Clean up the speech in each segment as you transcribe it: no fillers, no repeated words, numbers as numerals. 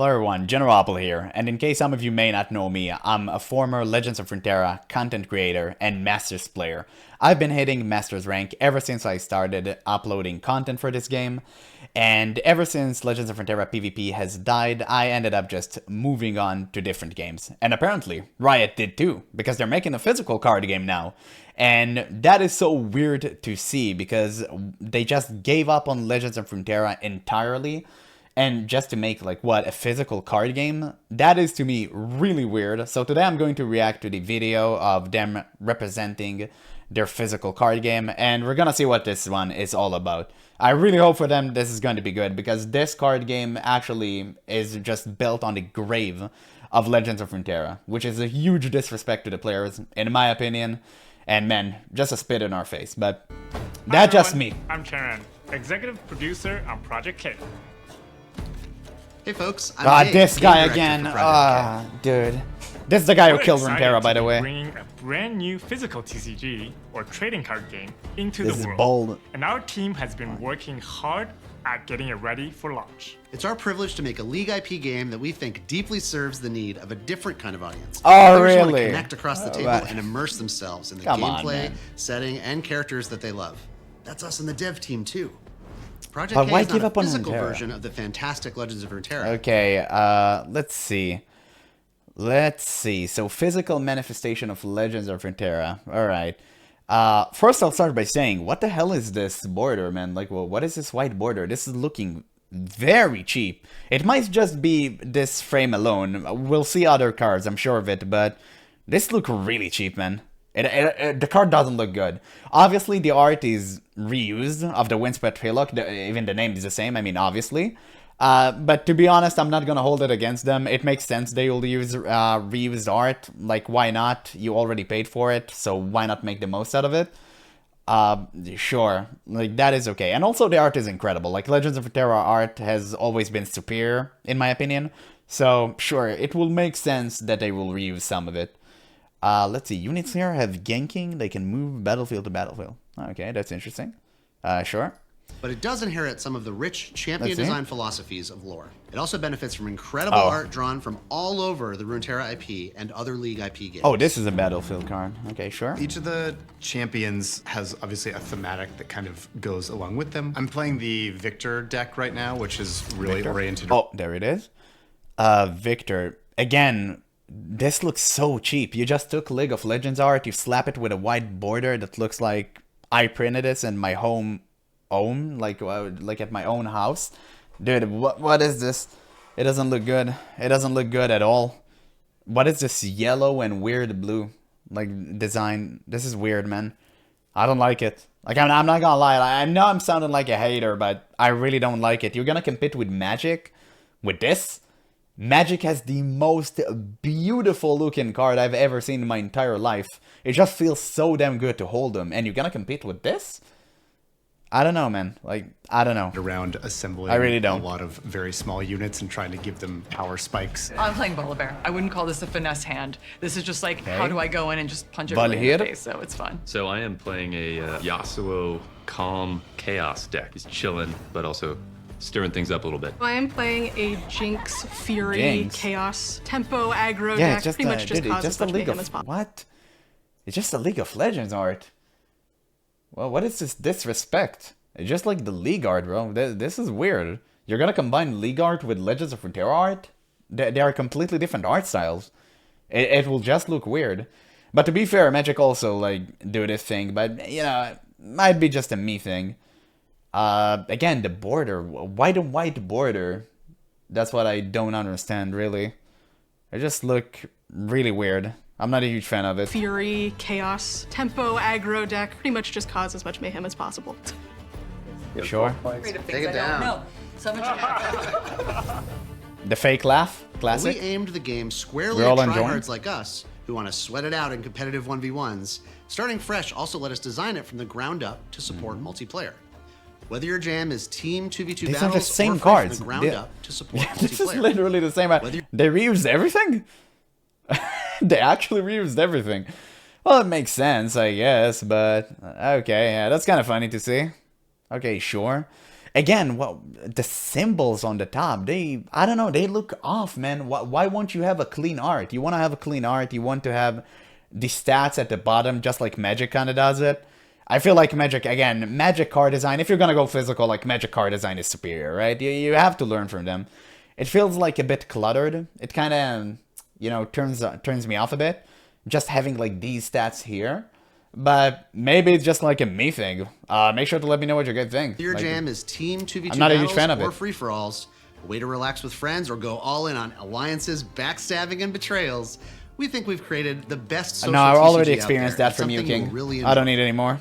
Hello everyone, GeneralApple here, and in case some of you may not know me, I'm a former Legends of Frontera content creator and Masters player. I've been hitting Masters rank ever since I started uploading content for this game, and ever since Legends of Frontera PvP has died, I ended up just moving on to different games. And apparently, Riot did too, because they're making a physical card game now. And that is so weird to see, because they just gave up on Legends of Frontera entirely. And just to make, like, what, a physical card game? That is, to me, really weird. So today I'm going to react to the video of them representing their physical card game, and we're gonna see what this one is all about. I really hope for them this is going to be good, because this card game actually is just built on the grave of Legends of Frontera, which is a huge disrespect to the players, in my opinion. And man, just a spit in our face, but that's just me. I'm Charan, executive producer on Project K. Hey folks, I'm Dave, this guy game again. director for Project K. Dude. This is the guy who We're killed excited Runeterra, by to the be way. Bringing a brand new physical TCG or trading card game into This the is world. bold. And our team has been working hard at getting it ready for launch. It's our privilege to make a League IP game that we think deeply serves the need of a different kind of audience. Oh, Players want to really? connect across the table right. and immerse themselves in the Come on, gameplay, man. setting, and characters that they love. That's us in the dev team too. Project But K why is give not up a on physical Runeterra? version of the fantastic Legends of Runeterra. Okay, let's see. Let's see. So, physical manifestation of Legends of Runeterra. Alright. First I'll start by saying, what the hell is this border, man? Like, well, what is this white border? This is looking very cheap. It might just be this frame alone. We'll see other cards, I'm sure of it, but this looks really cheap, man. The card doesn't look good. Obviously, the art is reused of the Windswept Hillock. Even the name is the same, I mean, obviously. But to be honest, I'm not gonna hold it against them. It makes sense they will use reused art. Like, why not? You already paid for it, so why not make the most out of it? Sure, like, that is okay. And also, the art is incredible. Like, Legends of Runeterra art has always been superior, in my opinion. So, sure, it will make sense that they will reuse some of it. Let's see, units here have ganking. They can move battlefield to battlefield. Okay, that's interesting. Sure. But it does inherit some of the rich champion Let's see. design philosophies of lore. It also benefits from incredible Oh. art drawn from all over the Runeterra IP and other League IP games. Oh, this is a battlefield card. Okay, sure. Each of the champions has obviously a thematic that kind of goes along with them. I'm playing the Victor deck right now, which is really Victor? oriented. Oh, there it is. Victor. Again, this looks so cheap. You just took League of Legends art, you slap it with a white border that looks like I printed this in my home, like at my own house. Dude, what is this? It doesn't look good. It doesn't look good at all. What is this yellow and weird blue, like, design? This is weird, man. I don't like it. Like, I'm not gonna lie. I know I'm sounding like a hater, but I really don't like it. You're gonna compete with Magic with this? Magic has the most beautiful looking card I've ever seen in my entire life. It just feels so damn good to hold them, and you're gonna compete with this? I don't know, man. Like, I don't know. Around assembling I really don't. a lot of very small units and trying to give them power spikes. I'm playing Volibear. I wouldn't call this a finesse hand. This is just like, how do I go in and just punch everybody in the Valhir? face, so it's fun. So I am playing a Yasuo Calm Chaos deck. He's chilling, but also stirring things up a little bit. I am playing a Jinx, Fury, Jinx? Chaos, Tempo, Aggro Yeah, deck. it's just Pretty much just dude, it's cause as just a much League mayhem as of possible. what? It's just a League of Legends art. Well, what is this disrespect? It's just like the League art, bro. This is weird. You're gonna combine League art with Legends of Runeterra art? They are completely different art styles. It will just look weird. But to be fair, Magic also, like, do this thing, but, you know, it might be just a me thing. Again, the border, white and white border. That's what I don't understand, really. They just look really weird. I'm not a huge fan of it. Fury, Chaos, Tempo, Aggro deck. Pretty much just cause as much mayhem as possible. Sure. Take it down. The fake laugh, We classic. aimed the game squarely We're at all enjoying. tryhards like us who want to sweat it out in competitive 1v1s. Starting fresh also let us design it from the ground up to support multiplayer. Whether your jam is team 2v2 These are battles the same or fight cards. from the ground They- up to support This is multiplayer. literally the same. Whether you- They reused everything? They actually reused everything. Well, it makes sense, I guess, but okay, yeah, that's kind of funny to see. Okay, sure. again, well, the symbols on the top, I don't know, they look off, man. Why won't you have a clean art? You want to have a clean art, you want to have the stats at the bottom, just like Magic kind of does it. I feel like Magic, again, Magic card design, if you're gonna go physical, like Magic card design is superior, right? You have to learn from them. It feels like a bit cluttered. It kind of, you know, turns me off a bit. Just having like these stats here. But maybe it's just like a me thing. Make sure to let me know what you guys think. Your Like, jam is Team 2v2 I'm not a huge battles fan of or it. free-for-alls, a way to relax with friends or go all in on alliances, backstabbing, and betrayals. We think we've created the best social No, I already TCG out experienced there, that from you, something you'll King. really I don't enjoy. need any more.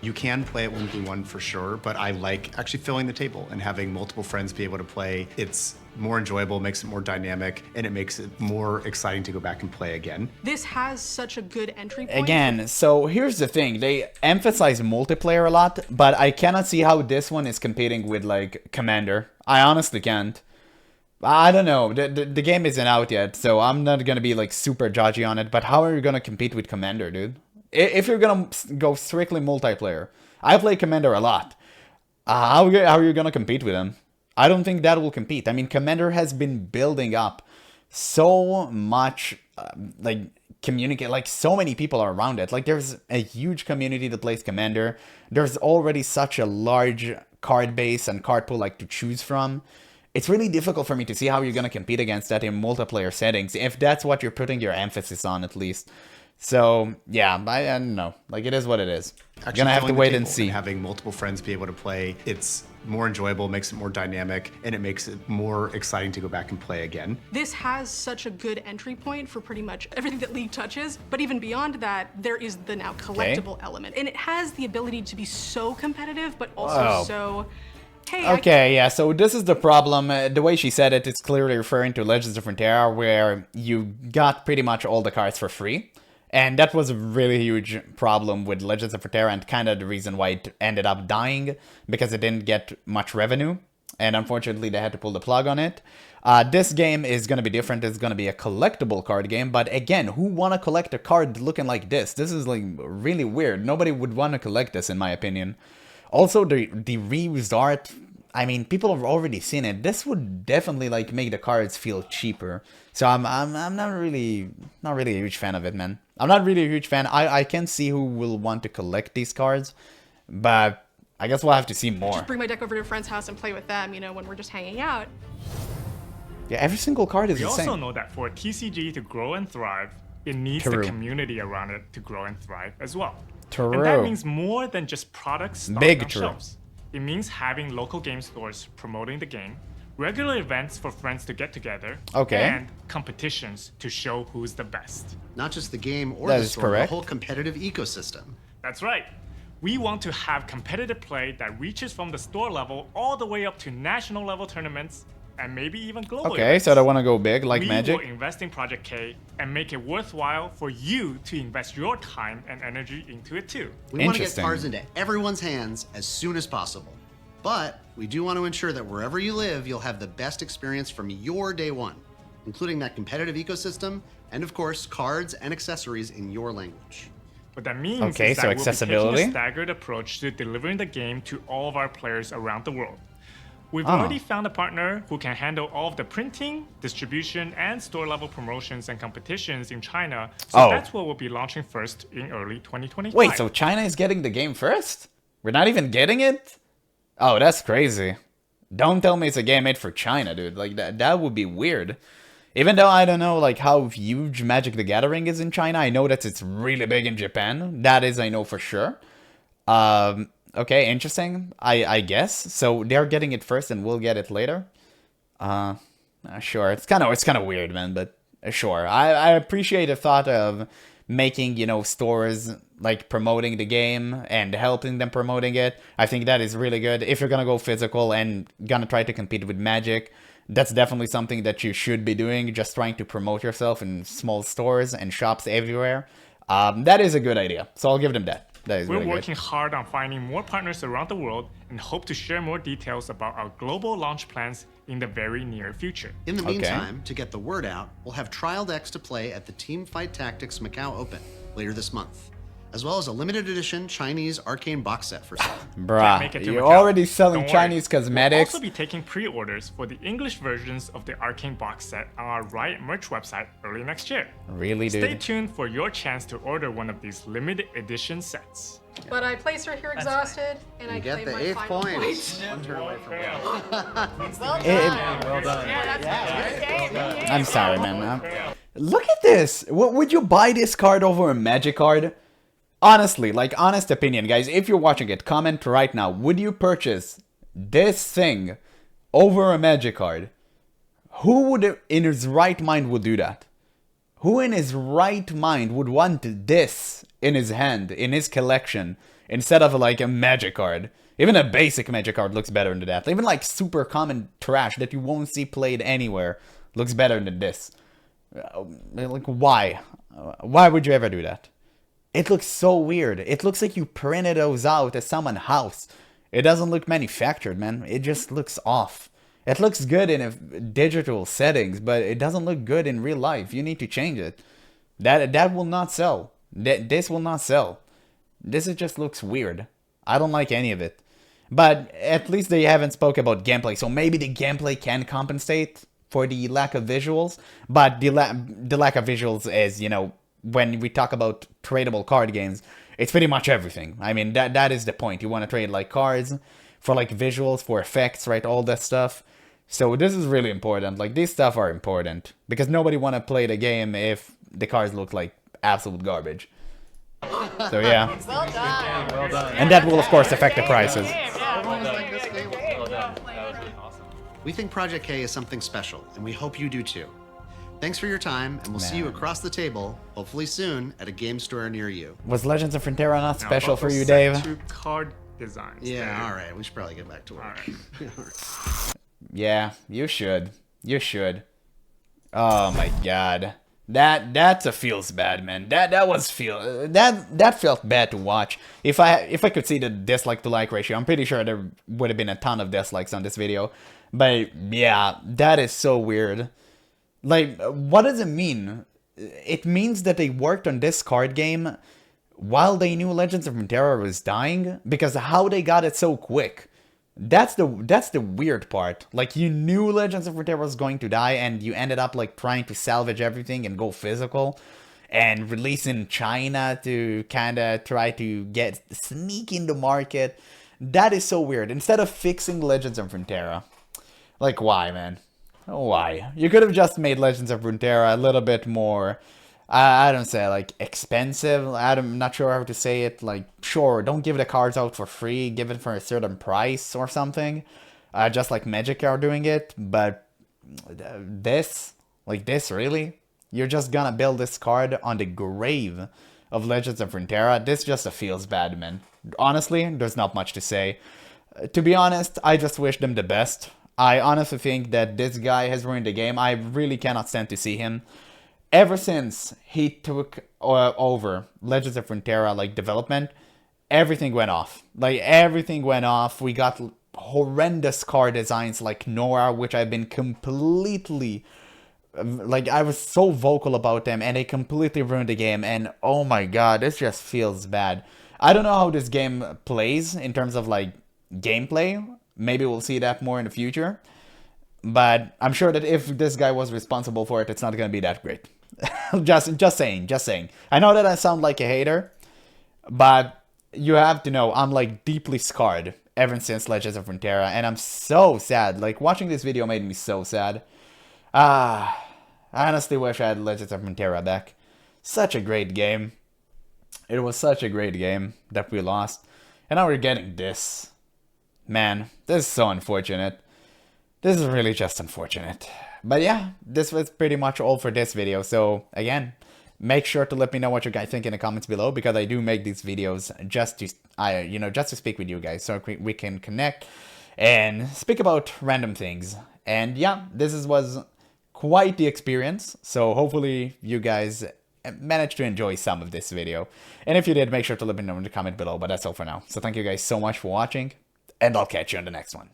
You can play it 1v1 for sure, but I like actually filling the table and having multiple friends be able to play. It's more enjoyable, makes it more dynamic, and it makes it more exciting to go back and play again. This has such a good entry point. Again, so here's the thing. They emphasize multiplayer a lot, but I cannot see how this one is competing with, like, Commander. I honestly can't. I don't know. The game isn't out yet, so I'm not gonna be, like, super judgy on it, but how are you gonna compete with Commander, dude? If you're gonna go strictly multiplayer. I play Commander a lot. How are you gonna compete with him? I don't think that will compete. I mean, Commander has been building up so much, like, communicate, like, so many people are around it. Like, there's a huge community that plays Commander. There's already such a large card base and card pool, like, to choose from. It's really difficult for me to see how you're gonna compete against that in multiplayer settings, if that's what you're putting your emphasis on, at least. So, yeah, I don't know. Like, it is what it is. Actually Gonna have to filling the wait and table see. having multiple friends be able to play, it's more enjoyable, makes it more dynamic, and it makes it more exciting to go back and play again. This has such a good entry point for pretty much everything that League touches, but even beyond that, there is the now collectible element. And it has the ability to be so competitive, but also Wow. so, hey, Okay, yeah, so this is the problem. The way she said it, it's clearly referring to Legends of Runeterra, where you got pretty much all the cards for free. And that was a really huge problem with Legends of Runeterra, and kind of the reason why it ended up dying, because it didn't get much revenue. And unfortunately, they had to pull the plug on it. This game is going to be different. It's going to be a collectible card game. But again, who want to collect a card looking like this? This is like really weird. Nobody would want to collect this, in my opinion. Also, the reused art, I mean, people have already seen it. This would definitely like make the cards feel cheaper. So I'm not really a huge fan of it, man. I'm not really a huge fan. I can see who will want to collect these cards, but I guess we'll have to see more. just bring my deck over to a friend's house and play with them, you know, when we're just hanging out. Yeah, every single card is We the also same. know that for a TCG to grow and thrive, it needs True. the community around it to grow and thrive as well. True. And that means more than just products stocking Big on true. shelves. It means having local game stores promoting the game, regular events for friends to get together, Okay. and competitions to show who's the best. Not just the game or That the is store, correct. the whole competitive ecosystem. That's right. We want to have competitive play that reaches from the store level all the way up to national level tournaments and maybe even global Okay, events. so they want to go big like we Magic. will invest in Project K and make it worthwhile for you to invest your time and energy into it too. We want to get Interesting. cards into everyone's hands as soon as possible. But we do want to ensure that wherever you live, you'll have the best experience from your day one, including that competitive ecosystem and, of course, cards and accessories in your language. What that means Okay, is so that we'll be accessibility. taking a staggered approach to delivering the game to all of our players around the world. We've Ah. already found a partner who can handle all of the printing, distribution, and store-level promotions and competitions in China, so Oh. that's what we'll be launching first in early 2025. Wait, so China is getting the game first? We're not even getting it? Oh, that's crazy. Don't tell me it's a game made for China, dude. Like, that would be weird. Even though I don't know, like, how huge Magic the Gathering is in China, I know that it's really big in Japan. That is, I know for sure. Okay, interesting. I guess. So they're getting it first and we'll get it later? Sure. It's kind of weird, man, but sure. I appreciate the thought of making, you know, stores like promoting the game and helping them promoting it. I think that is really good. If you're gonna go physical and gonna try to compete with Magic, that's definitely something that you should be doing, just trying to promote yourself in small stores and shops everywhere. That is a good idea, so I'll give them that. That is We're really good. working hard on finding more partners around the world and hope to share more details about our global launch plans in the very near future. In the Okay. meantime, to get the word out, we'll have trial decks to play at the Teamfight Tactics Macau Open later this month. as well as a limited edition Chinese arcane box set for sale. Make Bruh, it to you're Macau. already selling Don't worry. Chinese We'll cosmetics. also be taking pre-orders for the English versions of the Arcane box set on our Riot merch website early next year. Really, Stay dude? tuned for your chance to order one of these limited edition sets. But I place her here exhausted, and I You get claim the my 8th final point. point. One turn away from I'm sorry, man. Look at this. Would you buy this card over a Magic card? Honestly, like, honest opinion, guys. If you're watching it, comment right now. Would you purchase this thing over a Magic card? Who would, in his right mind, would do that? Who in his right mind would want this in his hand, in his collection, instead of like a Magic card? Even a basic Magic card looks better than that. Even like super common trash that you won't see played anywhere looks better than this. Like, why? Why would you ever do that? It looks so weird. It looks like you printed those out at someone's house. It doesn't look manufactured, man. It just looks off. It looks good in digital settings, but it doesn't look good in real life. You need to change it. That will not sell. This will not sell. This just looks weird. I don't like any of it. But at least they haven't spoke about gameplay, so maybe the gameplay can compensate for the lack of visuals. But the lack of visuals is, you know, when we talk about tradable card games, it's pretty much everything. I mean, that is the point. You want to trade like cards for like visuals, for effects, right? All that stuff. So this is really important. Like, these stuff are important because nobody want to play the game if the cards look like absolute garbage. So yeah. Well done. Well done. And that will of course affect the prices. We think Project K is something special, and we hope you do too. Thanks for your time, and we'll see you across the table, hopefully soon, at a game store near you. Was Legends of Frontera not Now, special about for those you, set Dave? 2 card designs. Yeah, all right. We should probably get back to work. Yeah, you should. You should. Oh my god. That feels bad, man. That felt bad to watch. If I could see the dislike to like ratio, I'm pretty sure there would have been a ton of dislikes on this video. But yeah, that is so weird. Like, what does it mean? It means that they worked on this card game while they knew Legends of Runeterra was dying? Because how they got it so quick? That's the weird part. Like, you knew Legends of Runeterra was going to die, and you ended up like trying to salvage everything and go physical, and release in China to kind of try to sneak in the market. That is so weird. Instead of fixing Legends of Runeterra, like, why, man? Why? You could have just made Legends of Runeterra a little bit more, I don't say, like, expensive. I'm not sure how to say it. Like, sure, don't give the cards out for free. Give it for a certain price or something. Just like Magic are doing it. But this, really? You're just gonna build this card on the grave of Legends of Runeterra? This just feels bad, man. Honestly, there's not much to say. To be honest, I just wish them the best. I honestly think that this guy has ruined the game. I really cannot stand to see him. Ever since he took over Legends of Runeterra, like, development, everything went off. Like, everything went off. We got horrendous card designs like Nora, which I've been completely... Like, I was so vocal about them, and they completely ruined the game. And, oh my god, this just feels bad. I don't know how this game plays in terms of, like, gameplay. Maybe we'll see that more in the future. But I'm sure that if this guy was responsible for it, it's not going to be that great. just saying. I know that I sound like a hater, but you have to know I'm like deeply scarred ever since Legends of Runeterra, and I'm so sad. Like, watching this video made me so sad. I honestly wish I had Legends of Runeterra back. Such a great game. It was such a great game that we lost. And now we're getting this. Man, this is so unfortunate. This is really just unfortunate. But yeah, this was pretty much all for this video. So again, make sure to let me know what you guys think in the comments below, because I do make these videos just to speak with you guys, so we can connect and speak about random things. And yeah, this was quite the experience. So hopefully you guys managed to enjoy some of this video. And if you did, make sure to let me know in the comment below. But that's all for now. So thank you guys so much for watching, and I'll catch you on the next one.